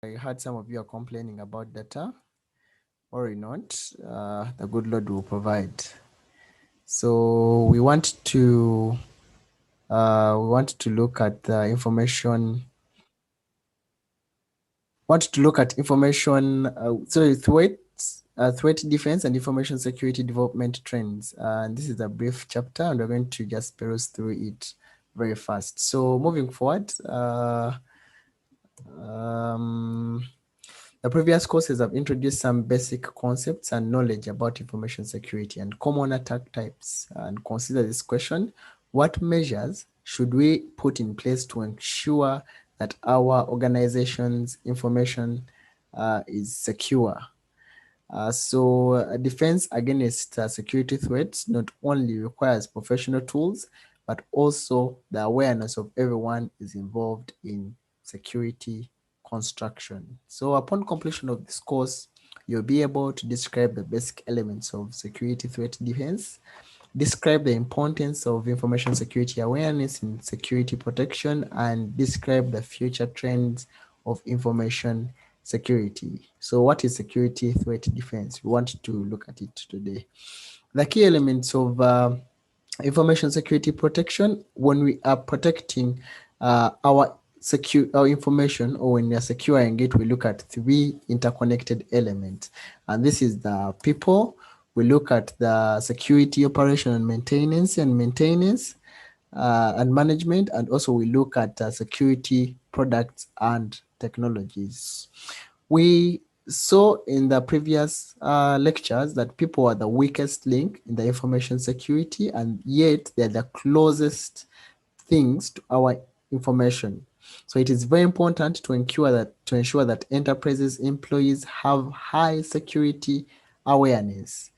I heard some of you are complaining about data. Worry not, the good Lord will provide. So we want to look at the information. Want to look at information. Threat defense and information security development trends. And this is a brief chapter, and we're going to just peruse through it very fast. So moving forward. The previous courses have introduced some basic concepts and knowledge about information security and common attack types, and consider this question: what measures should we put in place to ensure that our organization's information is secure? Defense against security threats not only requires professional tools, but also the awareness of everyone is involved in security construction. So upon completion of this course, you'll be able to describe the basic elements of security threat defense, describe the importance of information security awareness in security protection, and describe the future trends of information security. So what is security threat defense? We want to look at it today. The key elements of information security protection: when we are protecting our information, or when we are securing it, we look at three interconnected elements, and this is the people. We look at the security operation and maintenance and management, and also we look at security products and technologies. We saw in the previous lectures that people are the weakest link in the information security, and yet they're the closest things to our information. So it is very important to ensure that enterprises employees have high security awareness.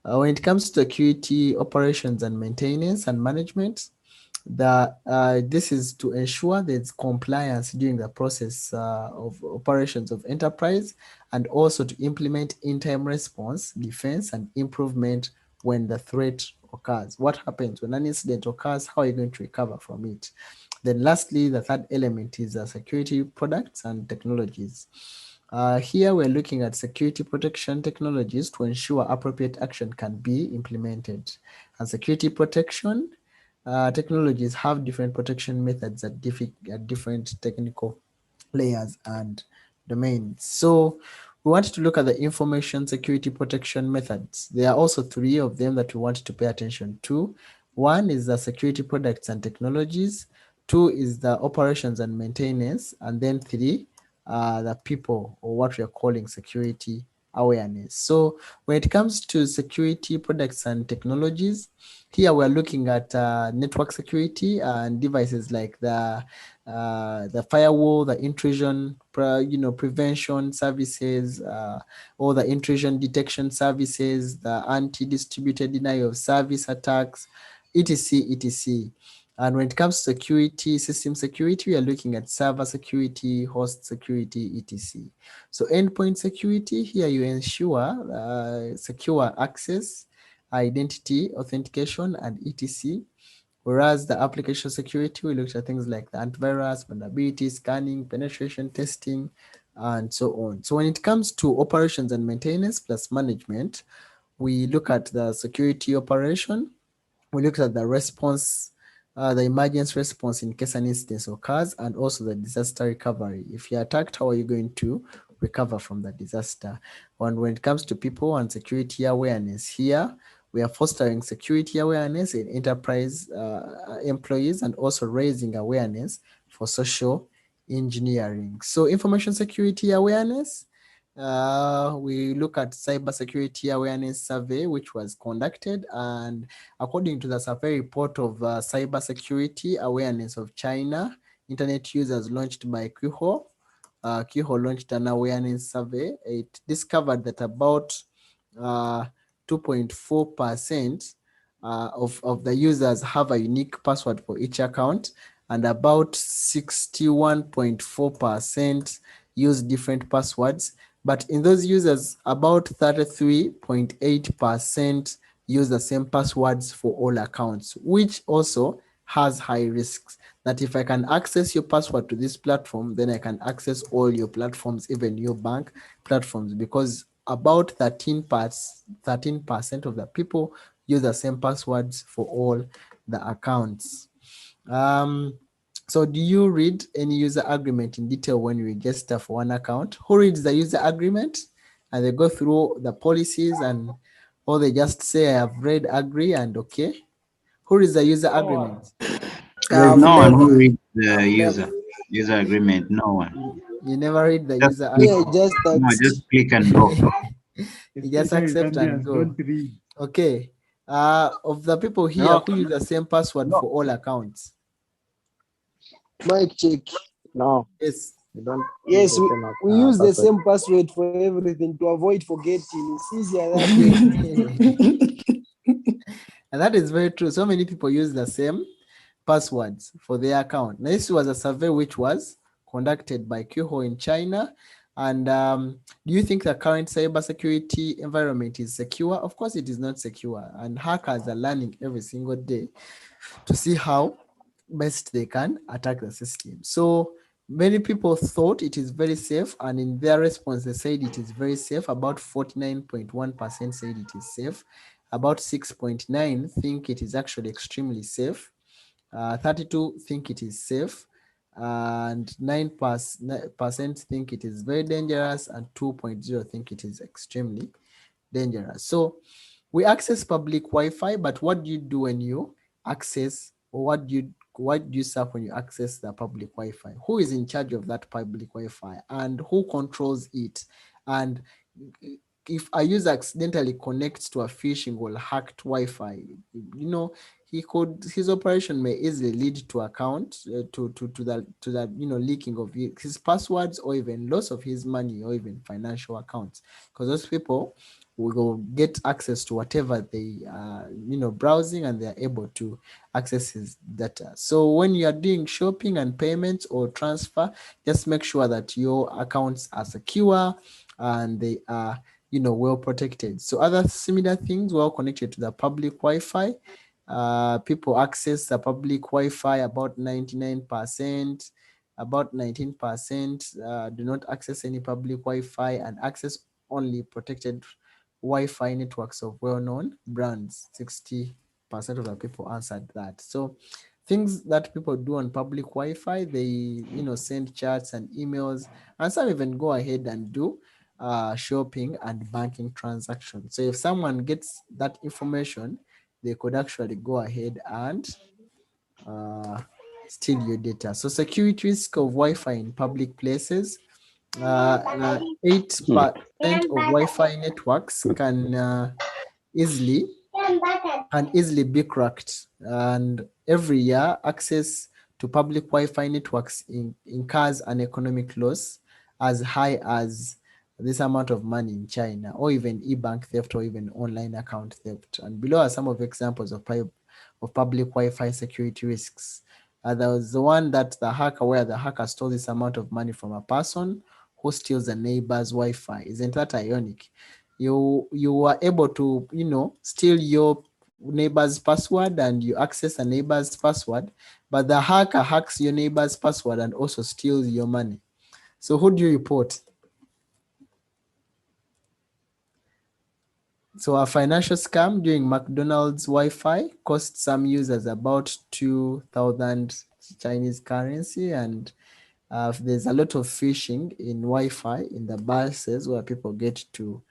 When it comes to security operations and maintenance and management, this is to ensure there's compliance during the process of operations of enterprise, and also to implement in-time response, defense, and improvement when the threat occurs. What happens when an incident occurs? How are you going to recover from it? Then lastly, the third element is security products and technologies. Here we're looking at security protection technologies to ensure appropriate action can be implemented. And security protection technologies have different protection methods at different technical layers and domains. So we want to look at the information security protection methods. There are also three of them that we want to pay attention to. One is the security products and technologies. Two is the operations and maintenance. And then three, the people, or what we are calling security awareness. So when it comes to security products and technologies, here we're looking at network security and devices like the firewall, the intrusion prevention services, or the intrusion detection services, the anti-distributed denial of service attacks, etc. And when it comes to security, system security, we are looking at server security, host security, etc. So endpoint security, here you ensure secure access, identity authentication, and etc. Whereas the application security, we looked at things like the antivirus, vulnerability scanning, penetration testing, and so on. So when it comes to operations and maintenance plus management, we look at the security operation, we looked at the response, the emergency response in case an incident occurs, and also the disaster recovery. If you're attacked, how are you going to recover from the disaster? And when it comes to people and security awareness, here we are fostering security awareness in enterprise employees, and also raising awareness for social engineering. So information security awareness, we look at cybersecurity awareness survey, which was conducted, and according to the survey report of cybersecurity awareness of China, internet users launched by Qiho. Qiho launched an awareness survey. It discovered that about 2.4% of the users have a unique password for each account, and about 61.4% use different passwords. But in those users, about 33.8% use the same passwords for all accounts, which also has high risks. that if I can access your password to this platform, then I can access all your platforms, even your bank platforms, because about 13% of the people use the same passwords for all the accounts. So do you read any user agreement in detail when you register for one account? Who reads the user agreement and they go through the policies, and or they just say I have read, agree, and okay? Who reads the user agreement? There's I've no one who never. reads the I've never. user agreement. No one. You never read the Just user click. Yeah, agreement. just No, just text. click and go. You just Especially accept and Zambians go. don't read. Okay. Of the people here No, who use the same password no. for all accounts. Mic check. No, Yes. you don't use Yes, the same we use the password. same password for everything to avoid forgetting. It's easier that way. And that is very true. So many people use the same passwords for their account. Now, this was a survey which was conducted by Qho in China. And do you think the current cybersecurity environment is secure? Of course, it is not secure. And hackers are learning every single day to see how best they can attack the system. So many people thought it is very safe, and in their response, they said it is very safe. About 49.1% said it is safe. About 6.9 think it is actually extremely safe. 32 think it is safe, and 9% think it is very dangerous, and 2.0 think it is extremely dangerous. So we access public Wi-Fi, but what do you do when you access, or what do you serve when you access the public Wi-Fi? Who is in charge of that public Wi-Fi, and who controls it? And if a user accidentally connects to a phishing or hacked Wi-Fi, his operation may easily lead to account to that leaking of his passwords, or even loss of his money, or even financial accounts, because those people will get access to whatever they are browsing, and they are able to access his data. So when you are doing shopping and payments or transfer, just make sure that your accounts are secure and they are well protected. So other similar things, well connected to the public Wi-Fi. People access the public Wi-Fi about 99%. About 19% do not access any public Wi-Fi and access only protected Wi-Fi networks of well-known brands. 60% of the people answered that. So things that people do on public Wi-Fi, they send chats and emails, and some even go ahead and do shopping and banking transactions. So if someone gets that information, they could actually go ahead and steal your data. So security risk of Wi-Fi in public places. 8% of Wi-Fi networks easily easily be cracked, and every year access to public Wi-Fi networks incurs an economic loss as high as this amount of money in China, or even e-bank theft, or even online account theft. And below are some of examples of public Wi-Fi security risks. There was the one that where the hacker stole this amount of money from a person who steals a neighbor's Wi-Fi. Isn't that ironic? You were able to steal your neighbor's password, and you access a neighbor's password, but the hacker hacks your neighbor's password and also steals your money. So who do you report? So a financial scam during McDonald's Wi-Fi cost some users about 2,000 Chinese currency, and there's a lot of phishing in Wi-Fi in the buses where people get to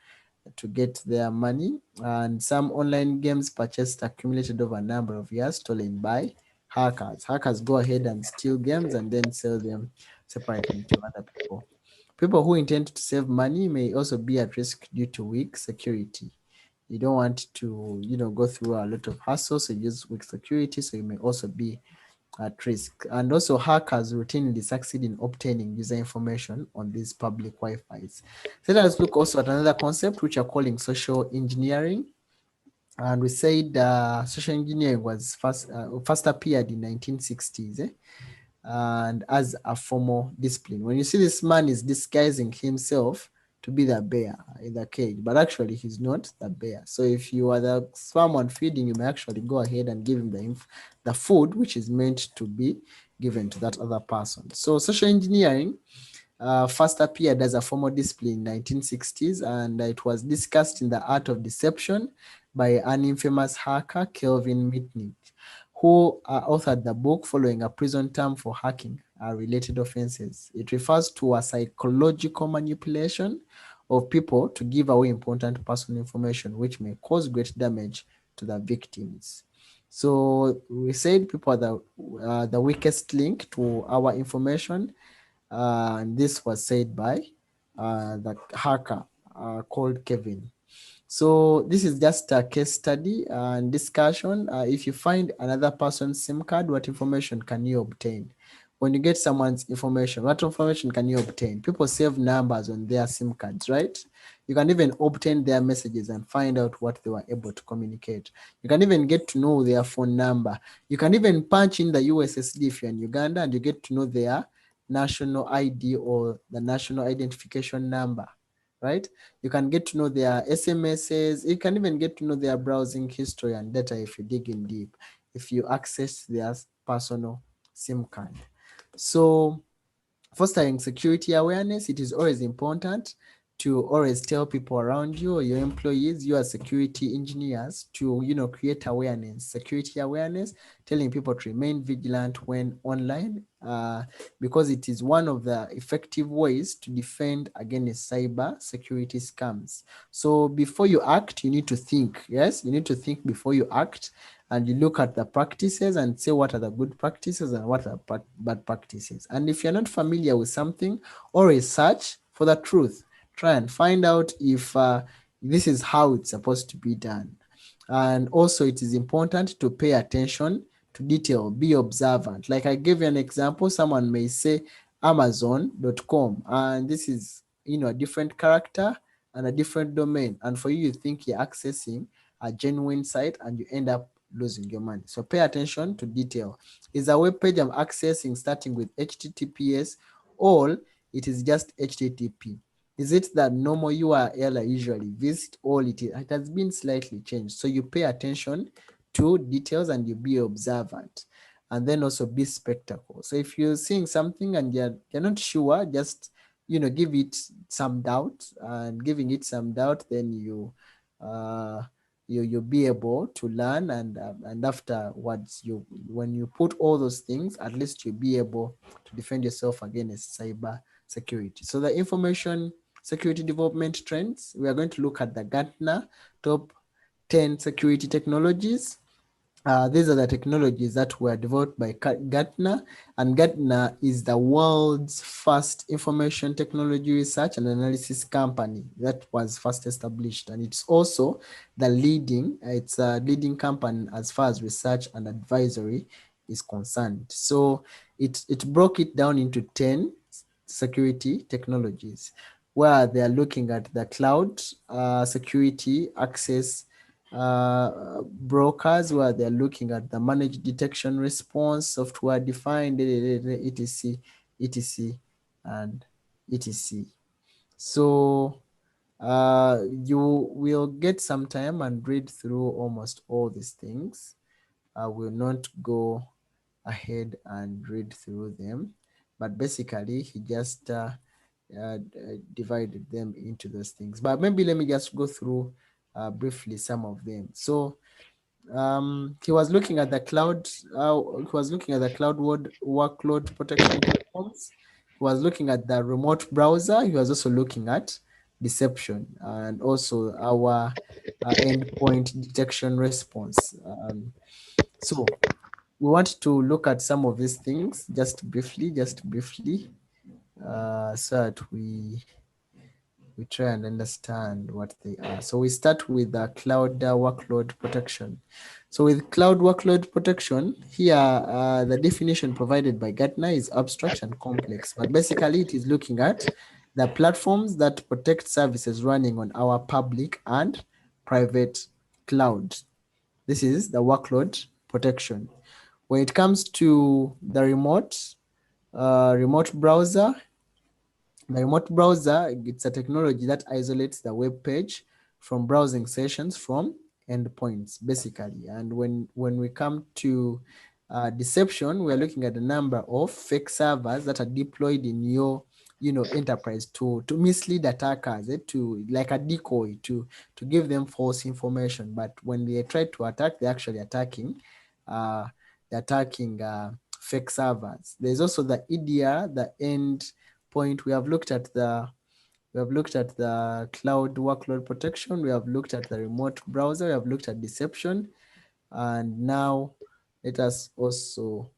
get their money, and some online games purchased accumulated over a number of years stolen by hackers. Hackers go ahead and steal games and then sell them separately to other people. People who intend to save money may also be at risk due to weak security. You don't want to go through a lot of hassle, so use weak security, so you may also be at risk. And also hackers routinely succeed in obtaining user information on these public Wi-Fis. So let's look also at another concept which are calling social engineering. And we said social engineering was first appeared in 1960s, and as a formal discipline. When you see this man is disguising himself to be the bear in the cage, but actually he's not the bear. So if you are someone feeding, you may actually go ahead and give him the food which is meant to be given to that other person. So social engineering first appeared as a formal discipline in 1960s, and it was discussed in The Art of Deception by an infamous hacker, Kelvin Mitnick, who authored the book following a prison term for hacking related offenses. It refers to a psychological manipulation of people to give away important personal information, which may cause great damage to the victims. So we said people are the weakest link to our information, and this was said by the hacker called Kevin. So this is just a case study and discussion. If you find another person's SIM card, what information can you obtain? When you get someone's information, what information can you obtain? People save numbers on their SIM cards, right? You can even obtain their messages and find out what they were able to communicate. You can even get to know their phone number. You can even punch in the USSD if you're in Uganda, and you get to know their national ID or the national identification number, right? You can get to know their SMSs. You can even get to know their browsing history and data if you dig in deep, if you access their personal SIM card. So fostering security awareness, it is always important to always tell people around you or your employees, you are security engineers, to create awareness, security awareness, telling people to remain vigilant when online, because it is one of the effective ways to defend against cyber security scams. So before you act, you need to think. Yes, you need to think before you act, and you look at the practices and say what are the good practices and what are bad practices. And if you're not familiar with something, always search for the truth. Try and find out if this is how it's supposed to be done. And also, it is important to pay attention to detail, be observant. Like I gave you an example, someone may say Amazon.com, and this is a different character and a different domain. And for you think you're accessing a genuine site, and you end up losing your money. So pay attention to detail. Is a web page I'm accessing starting with HTTPS, or it is just HTTP? Is it the normal URL I usually visit, or it has been slightly changed? So you pay attention to details and you be observant, and then also be spectacle. So if you're seeing something and you're not sure, just give it some doubt, and giving it some doubt, then you'll be able to learn, and afterwards, when you put all those things, at least you'll be able to defend yourself against cyber security. So the information security development trends, we are going to look at the Gartner top 10 security technologies. These are the technologies that were developed by Gartner, and Gartner is the world's first information technology research and analysis company that was first established, and it's also the leading company as far as research and advisory is concerned. So it broke it down into 10 security technologies, where they are looking at the cloud security access brokers, where they're looking at the managed detection response, software defined, etc, etc, and etc. So you will get some time and read through almost all these things. I will not go ahead and read through them, but basically he just divided them into those things. But maybe let me just go through briefly some of them. So he was looking at the cloud. He was looking at the cloud workload protection platforms. He was looking at the remote browser. He was also looking at deception, and also our endpoint detection response. So we want to look at some of these things just briefly, so that we try and understand what they are. So we start with the cloud workload protection. So with cloud workload protection, here the definition provided by Gartner is abstract and complex, but basically it is looking at the platforms that protect services running on our public and private cloud. This is the workload protection. When it comes to the remote browser, the remote browser, it's a technology that isolates the web page from browsing sessions from endpoints, basically. And when we come to Deception, we're looking at the number of fake servers that are deployed in your enterprise to mislead attackers, to like a decoy, to give them false information. But when they try to attack, they're actually attacking fake servers. There's also the EDR, the end point. We have looked at the cloud workload protection. We have looked at the remote browser. We have looked at deception. And now let us also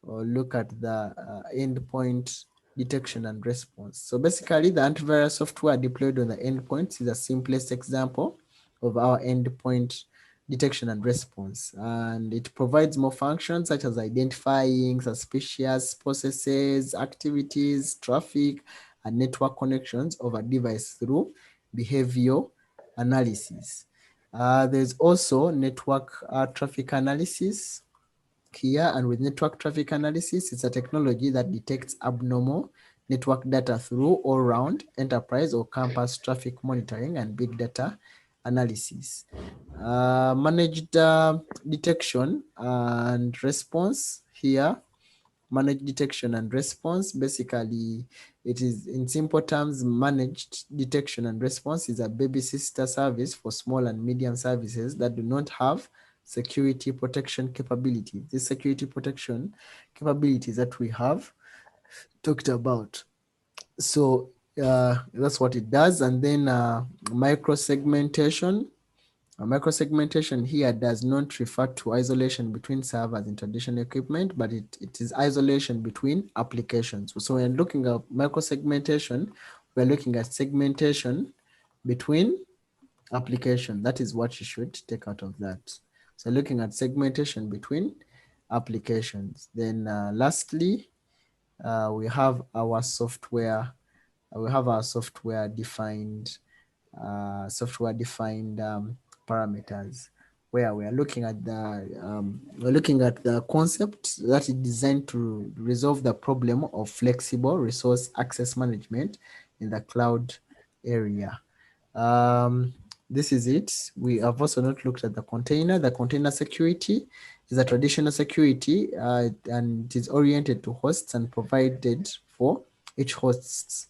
look at the endpoint detection and response. So basically, the antivirus software deployed on the endpoints is the simplest example of our endpoint detection and response. And it provides more functions such as identifying suspicious processes, activities, traffic, and network connections of a device through behavioral analysis. There's also network traffic analysis here, and with network traffic analysis, it's a technology that detects abnormal network data through all-round enterprise or campus traffic monitoring and big data analysis. Managed detection and response here. Managed detection and response, basically it is, in simple terms, managed detection and response is a baby sister service for small and medium services that do not have security protection capability. The security protection capabilities that we have talked about. So that's what it does. And then micro segmentation. Microsegmentation here does not refer to isolation between servers and traditional equipment, but it is isolation between applications. So when looking at microsegmentation, we're looking at segmentation between applications. That is what you should take out of that. So looking at segmentation between applications. Then lastly, we have our software. We have our software defined parameters, where we are looking at the concept that is designed to resolve the problem of flexible resource access management in the cloud area. This is it. We have also not looked at the container. The container security is a traditional security, and it is oriented to hosts and provided for each hosts.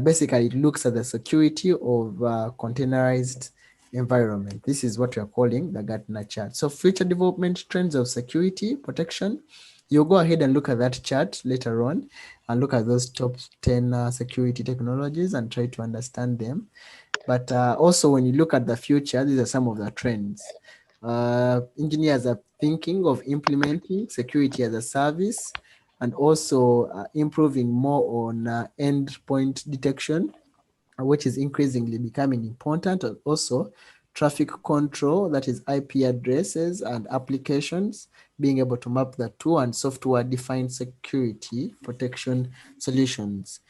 Basically, it looks at the security of containerized environment. This is what we are calling the Gartner chart. So future development trends of security protection. You'll go ahead and look at that chart later on and look at those top 10 security technologies and try to understand them. But also, when you look at the future, these are some of the trends. Engineers are thinking of implementing security as a service, and also improving more on endpoint detection, which is increasingly becoming important, and also traffic control, that is IP addresses and applications, being able to map the two, and software-defined security protection solutions.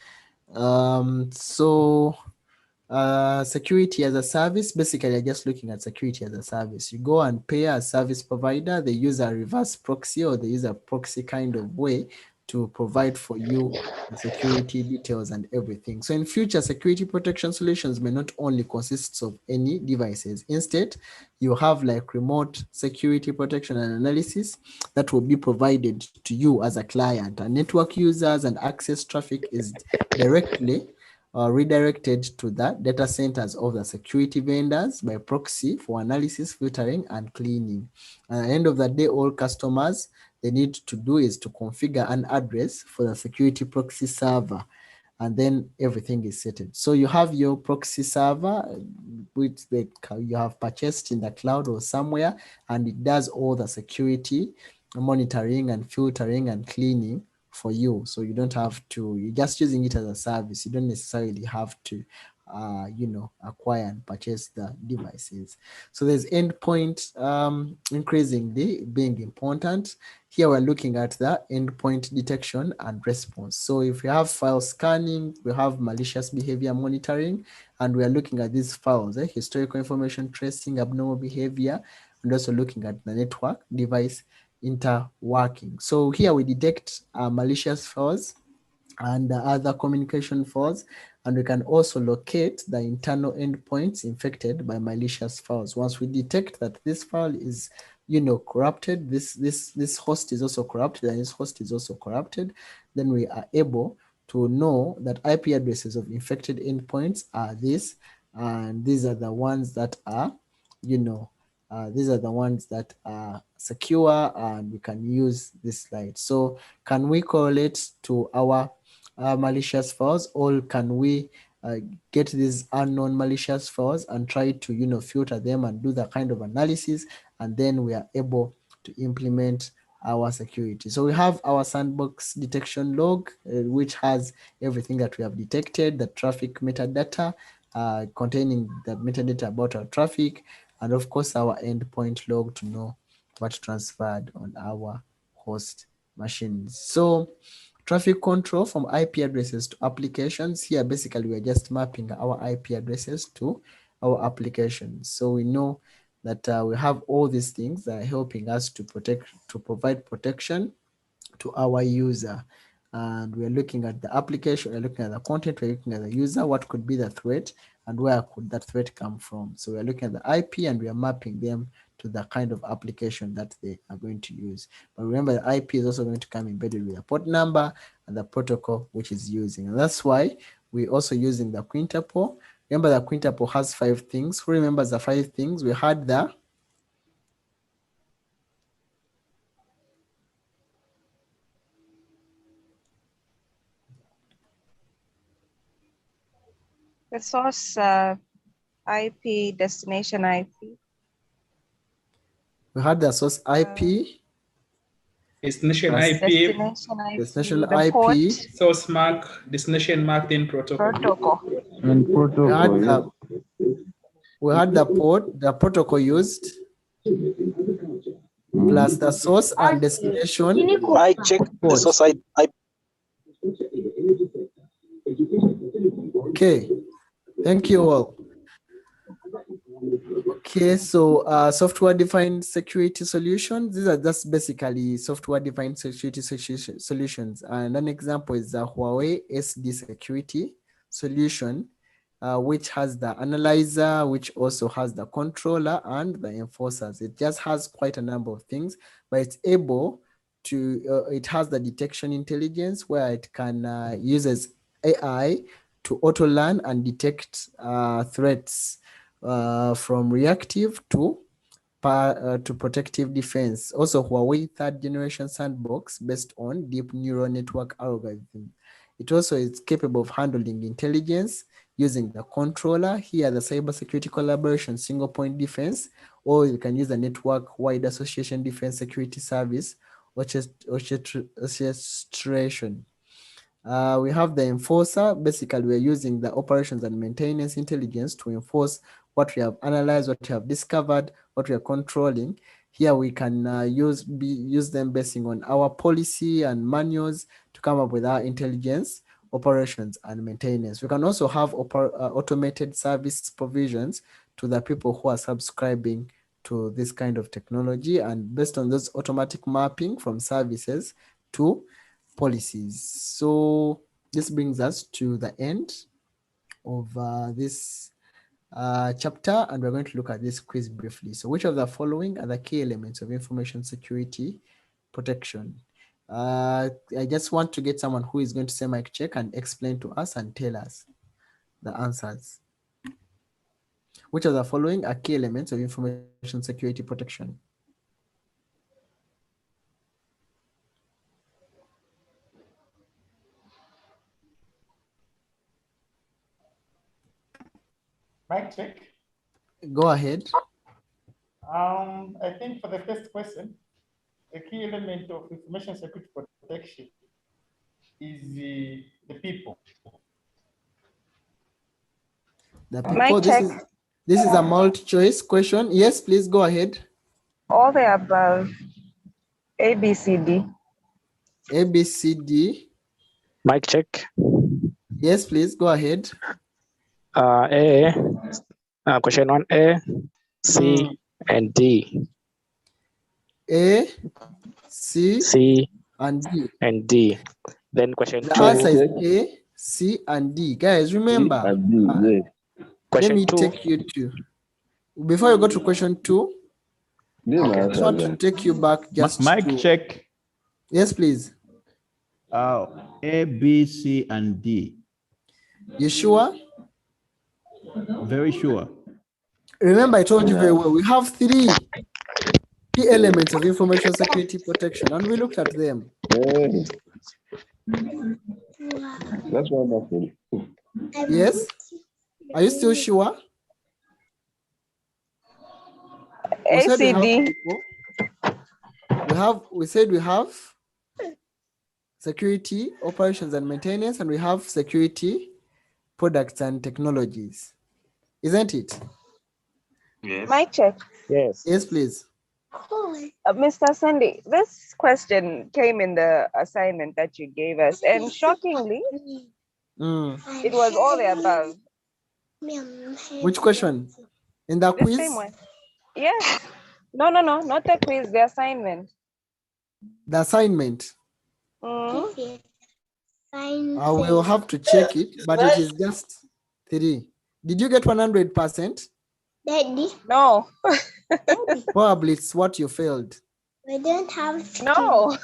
Security as a service, basically you're just looking at security as a service. You go and pay a service provider, they use a reverse proxy, or they use a proxy kind of way to provide for you the security details and everything. So in future, security protection solutions may not only consist of any devices. Instead, you have like remote security protection and analysis that will be provided to you as a client. And network users and access traffic is directly redirected to the data centers of the security vendors by proxy for analysis, filtering, and cleaning. At the end of the day, all customers, they need to do is to configure an address for the security proxy server, and then everything is settled. So you have your proxy server, which you have purchased in the cloud or somewhere, and it does all the security monitoring and filtering and cleaning for you. So you don't have to, you're just using it as a service. You don't necessarily have to acquire and purchase the devices. So there's endpoint increasingly being important. Here we're looking at the endpoint detection and response. So if we have file scanning, we have malicious behavior monitoring, and we are looking at these files, historical information tracing, abnormal behavior, and also looking at the network device interworking. So here we detect malicious files and other communication files, and we can also locate the internal endpoints infected by malicious files. Once we detect that this file is corrupted, this host is also corrupted, and this host is also corrupted, then we are able to know that IP addresses of infected endpoints are this, and these are the ones that are, these are the ones that are secure, and we can use this slide. So can we correlate to our malicious files, or can we get these unknown malicious files and try to filter them and do that kind of analysis, and then we are able to implement our security. So we have our sandbox detection log, which has everything that we have detected, the traffic metadata, containing the metadata about our traffic, and of course our endpoint log to know what transferred on our host machines. So traffic control from IP addresses to applications. Here, basically, we're just mapping our IP addresses to our applications. So we know that we have all these things that are helping us to provide protection to our user. And we're looking at the application, we're looking at the content, we're looking at the user, what could be the threat, and where could that threat come from. So we're looking at the IP and we are mapping them to the kind of application that they are going to use. But remember, the IP is also going to come embedded with a port number and the protocol which is using. And that's why we're also using the quintuple. Remember, the quintuple has 5 things. Who remembers the 5 things? We had the source IP, destination IP. we had the source IP, Destination plus IP, destination IP, destination the IP, port, source mark, destination mark, then protocol. protocol. And protocol. we had the port, the protocol used, plus the source and destination. I check the port. source I Okay, thank you all. Okay, so software-defined security solutions. These are just basically software-defined security solutions. And an example is the Huawei SD security solution, which has the analyzer, which also has the controller and the enforcers. It just has quite a number of things, but it's able to, it has the detection intelligence where it can uses AI to auto-learn and detect threats from reactive to protective defense. Also, Huawei 3rd generation sandbox based on deep neural network algorithm. It also is capable of handling intelligence using the controller. Here, the cybersecurity collaboration single point defense, or you can use the network wide association defense security service orchestration. We have the enforcer. Basically, we're using the operations and maintenance intelligence to enforce what we have analyzed, what we have discovered, what we are controlling. Here we can use them basing on our policy and manuals to come up with our intelligence, operations, and maintenance. We can also have automated service provisions to the people who are subscribing to this kind of technology, and based on those automatic mapping from services to policies. So this brings us to the end of this chapter, and we're going to look at this quiz briefly. So which of the following are the key elements of information security protection? I just want to get someone who is going to say mic check and explain to us and tell us the answers. Which of the following are key elements of information security protection? Mic check. Go ahead. I think for the first question, the key element of information security protection is the people. The people. This is a multi-choice question. Yes, please go ahead. All the above. A, B, C, D. A, B, C, D. Mic check. Yes, please go ahead. A, question 1A, C, and D. A, C, C, and D. and D. Then question The 2. answer is A, C, and D. Guys, remember, let Question me 2. take you to, before you go to question 2, I just want to take you back just Mic to... check. Yes, please. A, B, C, and D. You sure? Very sure. Remember, I told you very well, we have 3 key elements of information security protection, and we looked at them. Hey. That's wonderful. Yes? Are you still sure? We said we have ACD. people. We said we have security, operations and maintenance, and we have security, products and technologies. Isn't it? Yes. Mic check. Yes. Yes, please. Mr. Sandy, this question came in the assignment that you gave us, and shockingly, it was all the above. Which question? In the The quiz? same one. Yes. No, not the quiz, the assignment. The assignment. Mm. I will have to check it, but it is just 3. Did you get 100%? No. Probably it's what you failed. We don't have. No.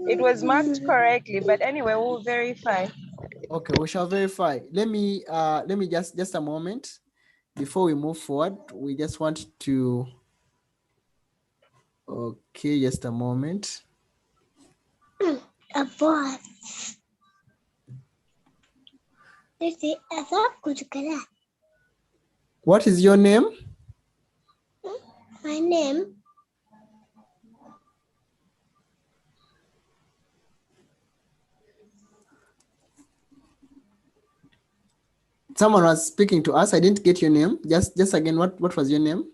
It was marked correctly, but anyway, we'll verify. Okay, we shall verify. Let me just a moment before we move forward. We just want to. Okay, just a moment. A boy. What is your name? My name. Someone was speaking to us. I didn't get your name. Just again, what was your name?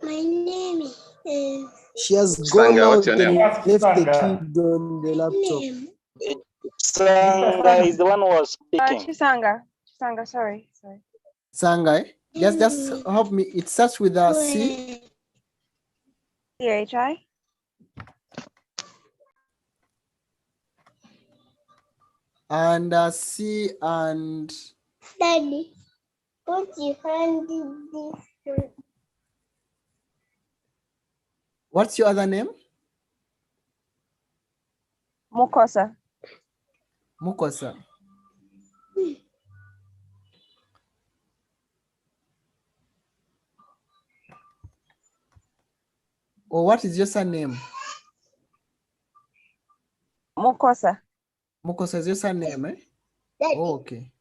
My name is. She has gone out and left the Sanga. kid on the laptop. Sanga is the one who was speaking. Chisanga, sorry. Sangai. Just help me. It starts with a C. CHI. And C and. Daddy, put your hand in this. What's your other name? Mukosa. Mukosa. Or what is your surname? Mukosa. Mukosa is your surname, eh? Daddy, Oh, okay.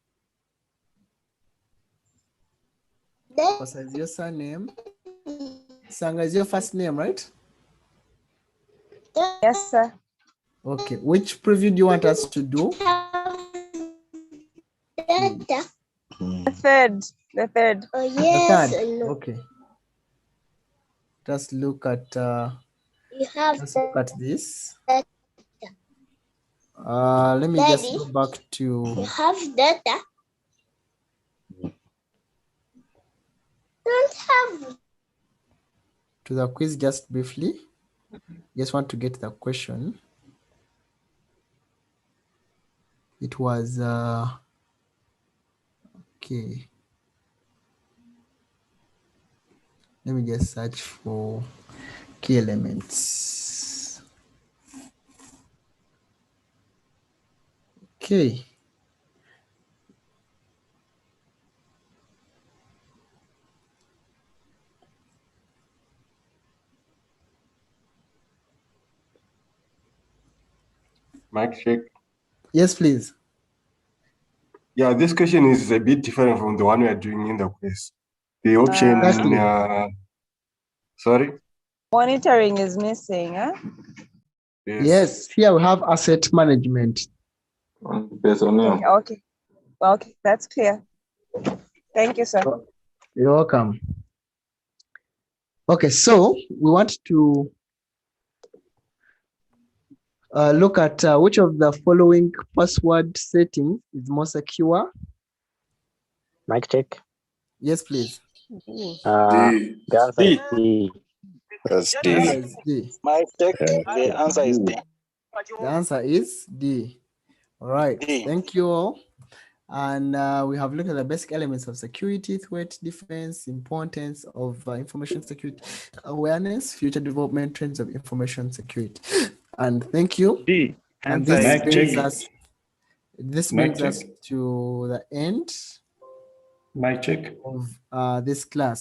Daddy. Mukosa is your surname. Sanga is your first name, right? Yes, sir. Okay. Which preview do you want us to do? Data. The third. Oh, The yes third. or no? Okay. Just look at You have let's look at this. data. Let me just Daddy, go back You to have data. Don't have. the quiz just briefly. Just want to get the question. It was okay. Let me just search for key elements. Okay. Mic check. Yes, please. Yeah, this question is a bit different from the one we are doing in the quiz. The option, Exactly. sorry? Monitoring is missing, huh? Yes, here we have asset management. Okay. Okay, that's clear. Thank you, sir. You're welcome. Okay, so we want to look at which of the following password settings is more secure. Mic check. Yes, please. The answer is D. The answer is D. Mic check. The answer is D. The answer is D. All right. D. Thank you all. And we have looked at the basic elements of security, threat defense, importance of information security awareness, future development, trends of information security. And thank you. D. And Answer this is brings D. us Mic check. to the end Mic check. of this class.